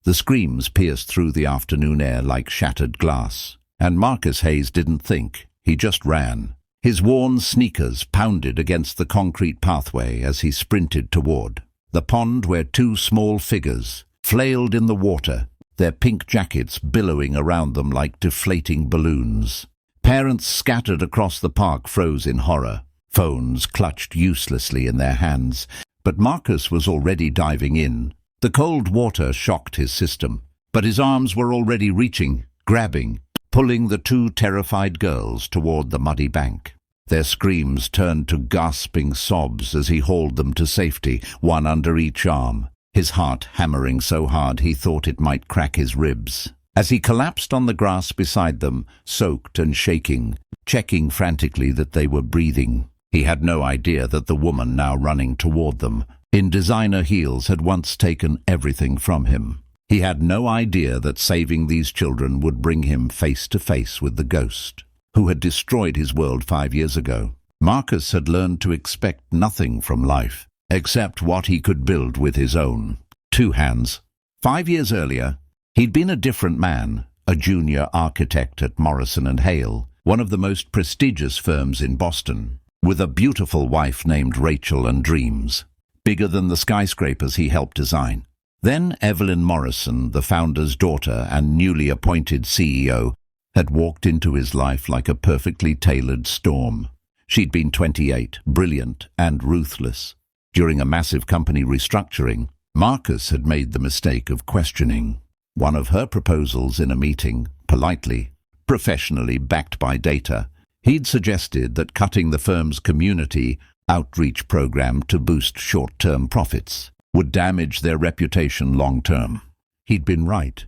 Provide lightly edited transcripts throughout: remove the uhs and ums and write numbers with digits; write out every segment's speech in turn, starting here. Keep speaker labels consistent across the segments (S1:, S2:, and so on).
S1: The screams pierced through the afternoon air like shattered glass. And Marcus Hayes didn't think, he just ran. His worn sneakers pounded against the concrete pathway as he sprinted toward the pond where two small figures flailed in the water, their pink jackets billowing around them like deflating balloons. Parents scattered across the park froze in horror, phones clutched uselessly in their hands. But Marcus was already diving in. The cold water shocked his system, but his arms were already reaching, grabbing, pulling the two terrified girls toward the muddy bank. Their screams turned to gasping sobs as he hauled them to safety, one under each arm, his heart hammering so hard he thought it might crack his ribs. As he collapsed on the grass beside them, soaked and shaking, checking frantically that they were breathing, he had no idea that the woman now running toward them, in designer heels, had once taken everything from him. He had no idea that saving these children would bring him face to face with the ghost who had destroyed his world 5 years ago. Marcus had learned to expect nothing from life, except what he could build with his own 2 hands. 5 years earlier, he'd been a different man, a junior architect at Morrison & Hale, one of the most prestigious firms in Boston, with a beautiful wife named Rachel and dreams, bigger than the skyscrapers he helped design. Then Evelyn Morrison, the founder's daughter and newly appointed CEO, had walked into his life like a perfectly tailored storm. She'd been 28, brilliant and ruthless. During a massive company restructuring, Marcus had made the mistake of questioning one of her proposals in a meeting, politely, professionally backed by data. He'd suggested that cutting the firm's community outreach program to boost short-term profits would damage their reputation long-term. He'd been right.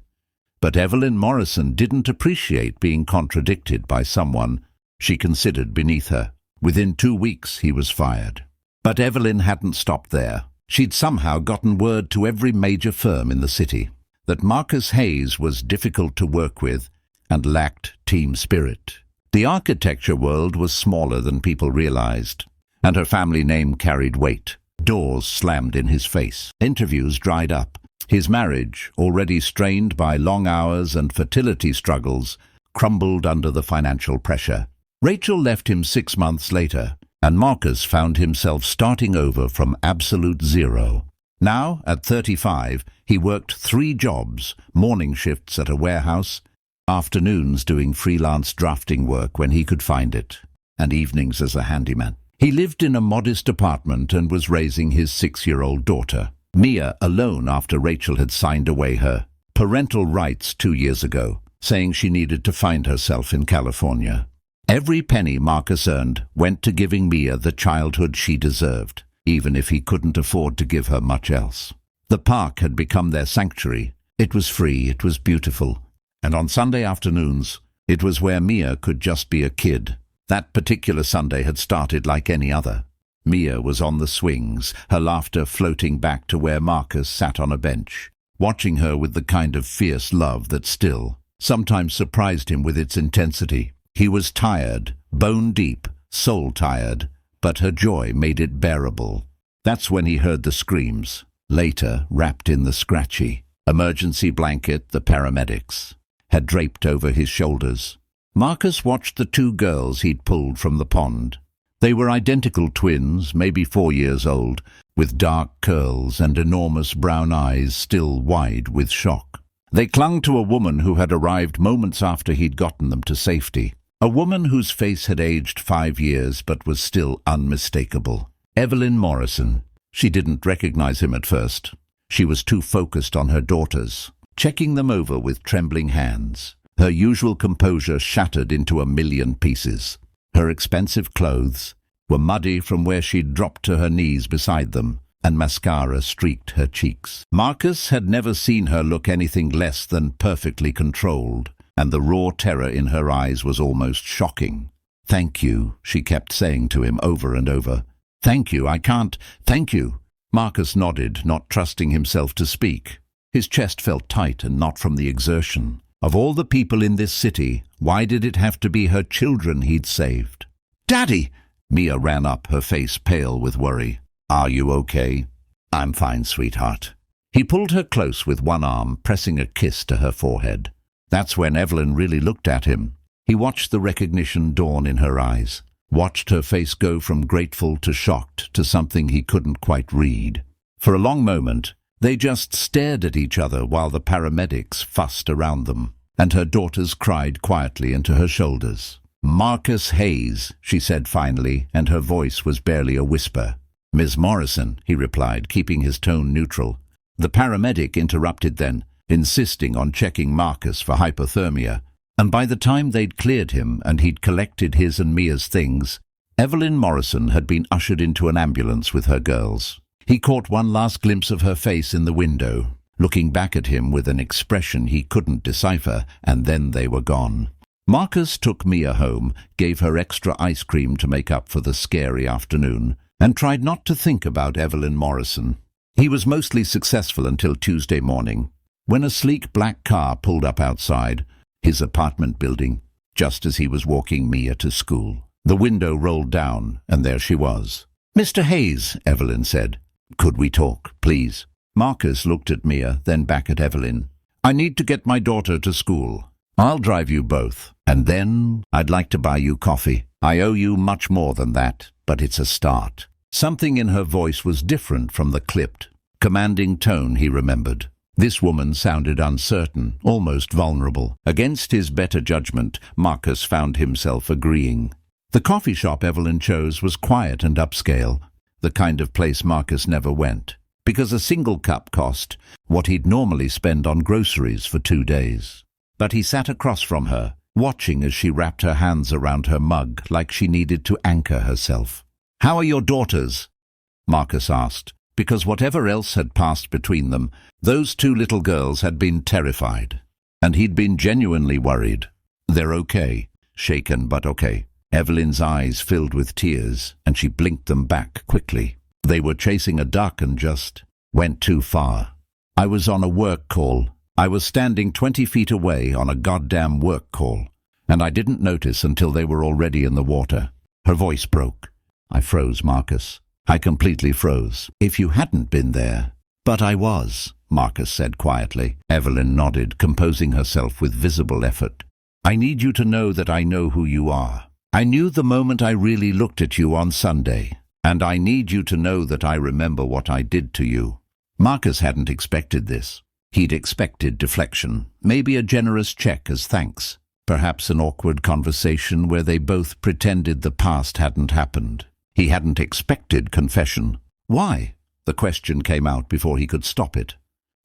S1: But Evelyn Morrison didn't appreciate being contradicted by someone she considered beneath her. Within 2 weeks, he was fired. But Evelyn hadn't stopped there. She'd somehow gotten word to every major firm in the city that Marcus Hayes was difficult to work with and lacked team spirit. The architecture world was smaller than people realized, and her family name carried weight. Doors slammed in his face. Interviews dried up. His marriage, already strained by long hours and fertility struggles, crumbled under the financial pressure. Rachel left him 6 months later, and Marcus found himself starting over from absolute zero. Now, at 35, he worked 3 jobs, morning shifts at a warehouse, afternoons doing freelance drafting work when he could find it, and evenings as a handyman. He lived in a modest apartment and was raising his 6-year-old daughter, Mia, alone after Rachel had signed away her parental rights 2 years ago, saying she needed to find herself in California. Every penny Marcus earned went to giving Mia the childhood she deserved, even if he couldn't afford to give her much else. The park had become their sanctuary. It was free, it was beautiful, and on Sunday afternoons, it was where Mia could just be a kid. That particular Sunday had started like any other. Mia was on the swings, her laughter floating back to where Marcus sat on a bench, watching her with the kind of fierce love that still sometimes surprised him with its intensity. He was tired, bone deep, soul tired, but her joy made it bearable. That's when he heard the screams. Later, wrapped in the scratchy emergency blanket the paramedics had draped over his shoulders, Marcus watched the 2 girls he'd pulled from the pond. They were identical twins, maybe 4 years old, with dark curls and enormous brown eyes still wide with shock. They clung to a woman who had arrived moments after he'd gotten them to safety. A woman whose face had aged 5 years but was still unmistakable. Evelyn Morrison. She didn't recognize him at first. She was too focused on her daughters, checking them over with trembling hands. Her usual composure shattered into a million pieces. Her expensive clothes were muddy from where she'd dropped to her knees beside them, and mascara streaked her cheeks. Marcus had never seen her look anything less than perfectly controlled, and the raw terror in her eyes was almost shocking. "Thank you," she kept saying to him over and over. "Thank you, I can't, thank you." Marcus nodded, not trusting himself to speak. His chest felt tight, and not from the exertion. Of all the people in this city, why did it have to be her children he'd saved? "Daddy!" Mia ran up, her face pale with worry. "Are you okay?" "I'm fine, sweetheart." He pulled her close with one arm, pressing a kiss to her forehead. That's when Evelyn really looked at him. He watched the recognition dawn in her eyes, watched her face go from grateful to shocked to something he couldn't quite read. For a long moment, they just stared at each other while the paramedics fussed around them, and her daughters cried quietly into her shoulders. "Marcus Hayes," she said finally, and her voice was barely a whisper. "Miss Morrison," he replied, keeping his tone neutral. The paramedic interrupted then, insisting on checking Marcus for hypothermia, and by the time they'd cleared him and he'd collected his and Mia's things, Evelyn Morrison had been ushered into an ambulance with her girls. He caught one last glimpse of her face in the window, looking back at him with an expression he couldn't decipher, and then they were gone. Marcus took Mia home, gave her extra ice cream to make up for the scary afternoon, and tried not to think about Evelyn Morrison. He was mostly successful until Tuesday morning, when a sleek black car pulled up outside his apartment building, just as he was walking Mia to school. The window rolled down, and there she was. "Mr. Hayes," Evelyn said. "Could we talk, please?" Marcus looked at Mia, then back at Evelyn. "I need to get my daughter to school. I'll drive you both, and then I'd like to buy you coffee. I owe you much more than that, but it's a start." Something in her voice was different from the clipped, commanding tone he remembered. This woman sounded uncertain, almost vulnerable. Against his better judgment, Marcus found himself agreeing. The coffee shop Evelyn chose was quiet and upscale, the kind of place Marcus never went, because a single cup cost what he'd normally spend on groceries for 2 days. But he sat across from her, watching as she wrapped her hands around her mug like she needed to anchor herself. "How are your daughters?" Marcus asked, because whatever else had passed between them, those 2 little girls had been terrified, and he'd been genuinely worried. "They're okay," shaken but okay. Evelyn's eyes filled with tears, and she blinked them back quickly. "They were chasing a duck and just went too far. I was on a work call. I was standing 20 feet away on a goddamn work call, and I didn't notice until they were already in the water." Her voice broke. "I froze, Marcus. I completely froze. If you hadn't been there." "But I was," Marcus said quietly. Evelyn nodded, composing herself with visible effort. "I need you to know that I know who you are. I knew the moment I really looked at you on Sunday, and I need you to know that I remember what I did to you." Marcus hadn't expected this. He'd expected deflection, maybe a generous check as thanks, perhaps an awkward conversation where they both pretended the past hadn't happened. He hadn't expected confession. "Why?" The question came out before he could stop it.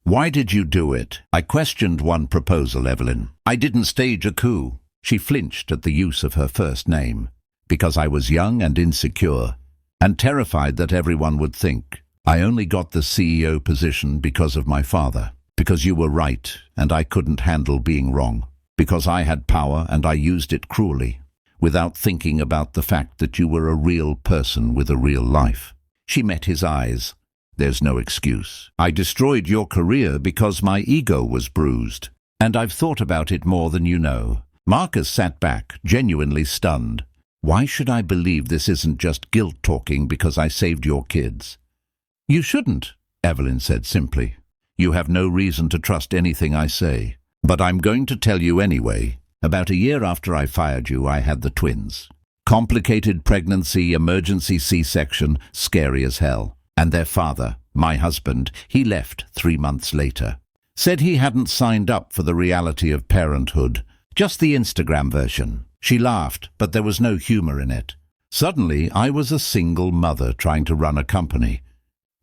S1: "Why did you do it?" "I questioned one proposal, Evelyn. I didn't stage a coup." She flinched at the use of her first name. "Because I was young and insecure, and terrified that everyone would think. I only got the CEO position because of my father. Because you were right, and I couldn't handle being wrong. Because I had power and I used it cruelly, without thinking about the fact that you were a real person with a real life." She met his eyes. "There's no excuse. I destroyed your career because my ego was bruised, and I've thought about it more than you know." Marcus sat back, genuinely stunned. "Why should I believe this isn't just guilt talking because I saved your kids?" "You shouldn't," Evelyn said simply. "You have no reason to trust anything I say. But I'm going to tell you anyway. About a year after I fired you, I had the twins. Complicated pregnancy, emergency C-section, scary as hell. And their father, my husband, he left 3 months later. Said he hadn't signed up for the reality of parenthood. Just the Instagram version." She laughed, but there was no humor in it. "Suddenly, I was a single mother trying to run a company,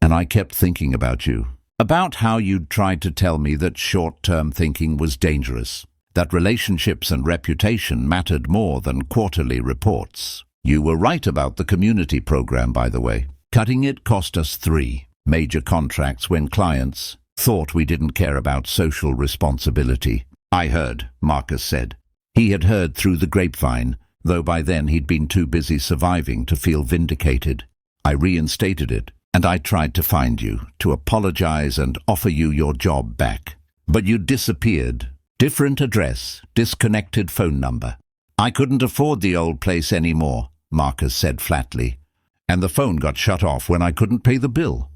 S1: and I kept thinking about you. About how you'd tried to tell me that short-term thinking was dangerous, that relationships and reputation mattered more than quarterly reports. You were right about the community program, by the way. Cutting it cost us 3 major contracts when clients thought we didn't care about social responsibility." "I heard," Marcus said. He had heard through the grapevine, though by then he'd been too busy surviving to feel vindicated. "I reinstated it, and I tried to find you, to apologize and offer you your job back. But you disappeared. Different address, disconnected phone number. I couldn't afford the old place anymore," Marcus said flatly. "And the phone got shut off when I couldn't pay the bill."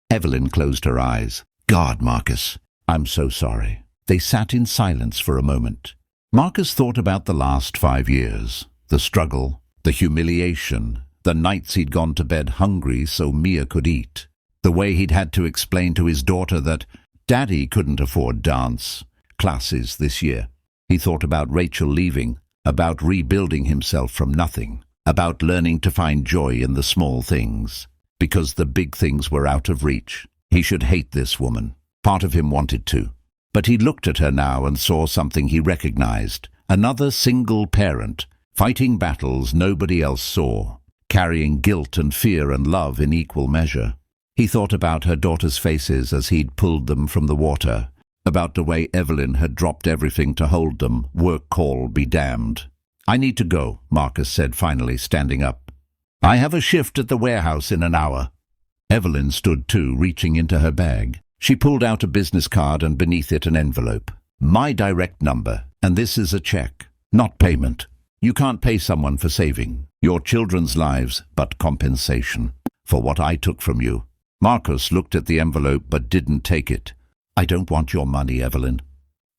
S1: Evelyn closed her eyes. God, Marcus, I'm so sorry." They sat in silence for a moment. Marcus thought about the last 5 years, the struggle, the humiliation, the nights he'd gone to bed hungry so Mia could eat, the way he'd had to explain to his daughter that Daddy couldn't afford dance classes this year. He thought about Rachel leaving, about rebuilding himself from nothing, about learning to find joy in the small things, because the big things were out of reach. He should hate this woman. Part of him wanted to. But he looked at her now and saw something he recognized. Another single parent, fighting battles nobody else saw, carrying guilt and fear and love in equal measure. He thought about her daughter's faces as he'd pulled them from the water, about the way Evelyn had dropped everything to hold them, work call be damned. "I need to go," Marcus said finally, standing up. "I have a shift at the warehouse in an hour." Evelyn stood too, reaching into her bag. She pulled out a business card and beneath it an envelope. "My direct number, and this is a check, not payment. You can't pay someone for saving your children's lives, but compensation for what I took from you." Marcus looked at the envelope but didn't take it. "I don't want your money, Evelyn.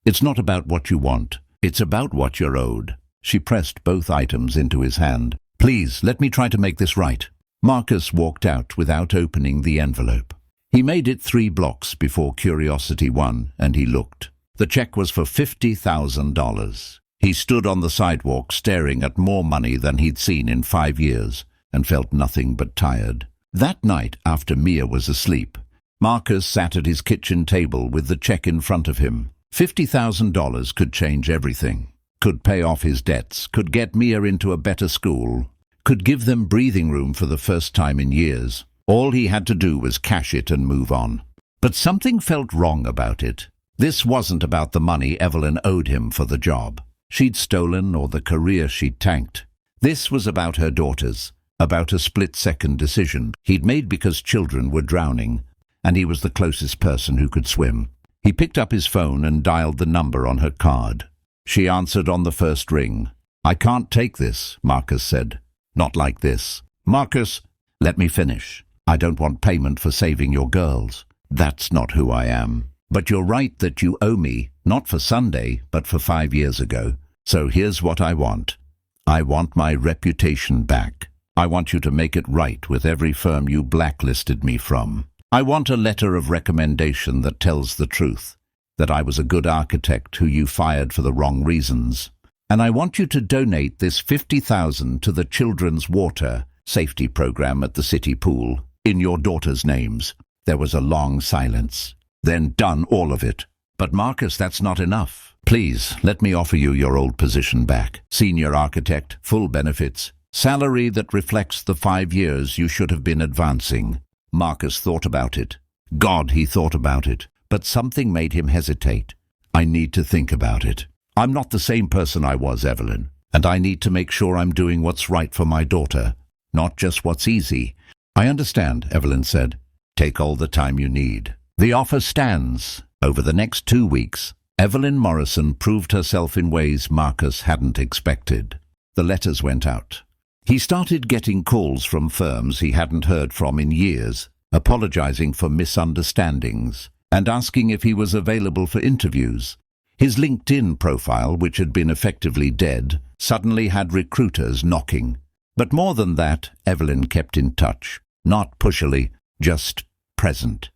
S1: It's not about what you want. It's about what you're owed." She pressed both items into his hand. "Please, let me try to make this right." Marcus walked out without opening the envelope. He made it 3 blocks before curiosity won, and he looked. The check was for $50,000. He stood on the sidewalk staring at more money than he'd seen in 5 years, and felt nothing but tired. That night, after Mia was asleep, Marcus sat at his kitchen table with the check in front of him. $50,000 could change everything. Could pay off his debts, could get Mia into a better school, could give them breathing room for the first time in years. All he had to do was cash it and move on. But something felt wrong about it. This wasn't about the money Evelyn owed him for the job she'd stolen or the career she'd tanked. This was about her daughters, about a split-second decision he'd made because children were drowning, and he was the closest person who could swim. He picked up his phone and dialed the number on her card. She answered on the first ring. "I can't take this," Marcus said. "Not like this." "Marcus, let me finish. I don't want payment for saving your girls. That's not who I am. But you're right that you owe me, not for Sunday, but for 5 years ago. So here's what I want. I want my reputation back. I want you to make it right with every firm you blacklisted me from. I want a letter of recommendation that tells the truth, that I was a good architect who you fired for the wrong reasons. And I want you to donate this $50,000 to the Children's Water Safety Program at the city pool, in your daughters' names." There was a long silence. "Then done all of it." "But Marcus, that's not enough. Please, let me offer you your old position back. Senior architect, full benefits, salary that reflects the 5 years you should have been advancing." Marcus thought about it. God, he thought about it. But something made him hesitate. "I need to think about it. I'm not the same person I was, Evelyn, and I need to make sure I'm doing what's right for my daughter, not just what's easy." "I understand," Evelyn said. "Take all the time you need. The offer stands." Over the next 2 weeks, Evelyn Morrison proved herself in ways Marcus hadn't expected. The letters went out. He started getting calls from firms he hadn't heard from in years, apologizing for misunderstandings and asking if he was available for interviews. His LinkedIn profile, which had been effectively dead, suddenly had recruiters knocking. But more than that, Evelyn kept in touch, not pushily, just present.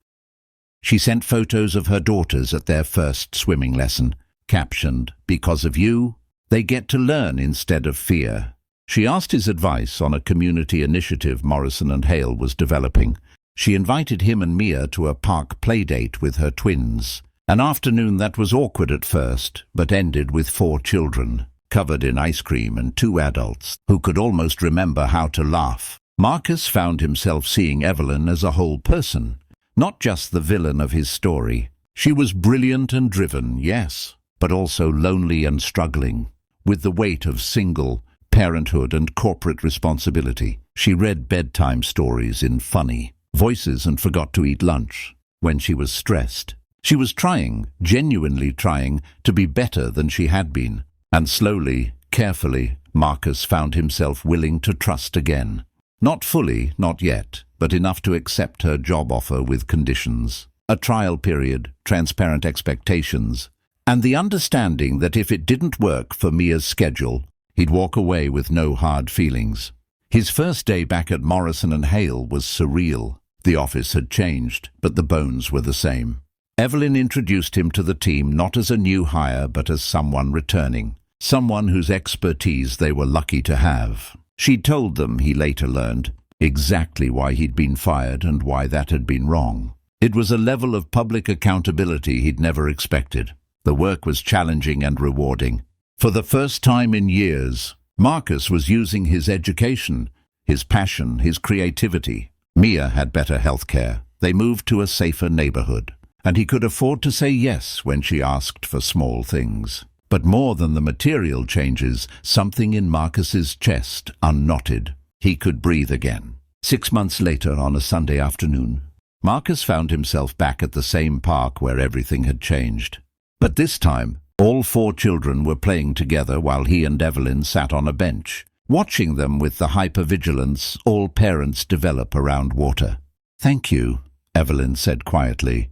S1: She sent photos of her daughters at their first swimming lesson, captioned, "Because of you, they get to learn instead of fear." She asked his advice on a community initiative Morrison and Hale was developing. She invited him and Mia to a park playdate with her twins, an afternoon that was awkward at first, but ended with 4 children, covered in ice cream, and 2 adults who could almost remember how to laugh. Marcus found himself seeing Evelyn as a whole person, not just the villain of his story. She was brilliant and driven, yes, but also lonely and struggling, with the weight of single parenthood and corporate responsibility. She read bedtime stories in funny voices and forgot to eat lunch when she was stressed. She was trying, genuinely trying, to be better than she had been. And slowly, carefully, Marcus found himself willing to trust again. Not fully, not yet, but enough to accept her job offer with conditions. A trial period, transparent expectations, and the understanding that if it didn't work for Mia's schedule, he'd walk away with no hard feelings. His first day back at Morrison and Hale was surreal. The office had changed, but the bones were the same. Evelyn introduced him to the team not as a new hire but as someone returning, someone whose expertise they were lucky to have. She'd told them, he later learned, exactly why he'd been fired and why that had been wrong. It was a level of public accountability he'd never expected. The work was challenging and rewarding. For the first time in years, Marcus was using his education, his passion, his creativity. Mia had better health care. They moved to a safer neighborhood, and he could afford to say yes when she asked for small things. But more than the material changes, something in Marcus's chest unknotted. He could breathe again. 6 months later, on a Sunday afternoon, Marcus found himself back at the same park where everything had changed. But this time, all 4 children were playing together while he and Evelyn sat on a bench, watching them with the hypervigilance all parents develop around water. "Thank you," Evelyn said quietly.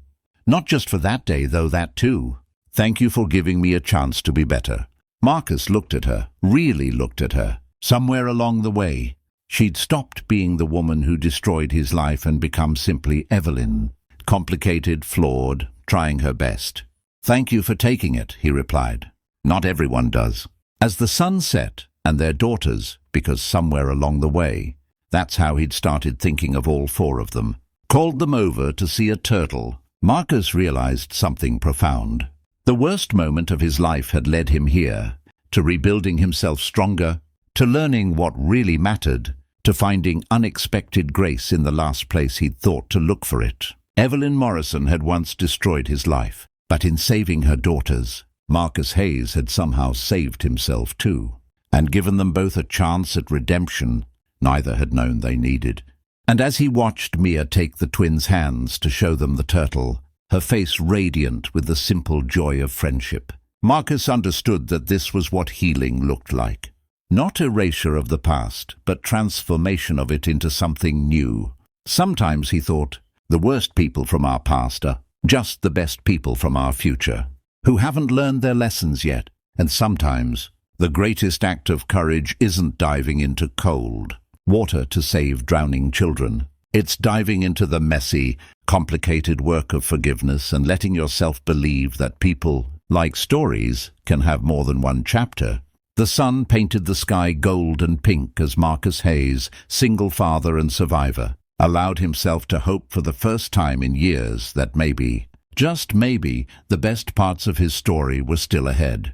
S1: "Not just for that day, though that too. Thank you for giving me a chance to be better." Marcus looked at her, really looked at her. Somewhere along the way, she'd stopped being the woman who destroyed his life and become simply Evelyn, complicated, flawed, trying her best. "Thank you for taking it," he replied. "Not everyone does." As the sun set, and their daughters, because somewhere along the way, that's how he'd started thinking of all 4 of them, called them over to see a turtle, Marcus realized something profound. The worst moment of his life had led him here, to rebuilding himself stronger, to learning what really mattered, to finding unexpected grace in the last place he'd thought to look for it. Evelyn Morrison had once destroyed his life, but in saving her daughters, Marcus Hayes had somehow saved himself too, and given them both a chance at redemption neither had known they needed. And as he watched Mia take the twins' hands to show them the turtle, her face radiant with the simple joy of friendship, Marcus understood that this was what healing looked like. Not erasure of the past, but transformation of it into something new. Sometimes, he thought, the worst people from our past are just the best people from our future, who haven't learned their lessons yet. And sometimes, the greatest act of courage isn't diving into cold water to save drowning children. It's diving into the messy, complicated work of forgiveness and letting yourself believe that people, like stories, can have more than one chapter. The sun painted the sky gold and pink as Marcus Hayes, single father and survivor, allowed himself to hope for the first time in years that maybe, just maybe, the best parts of his story were still ahead.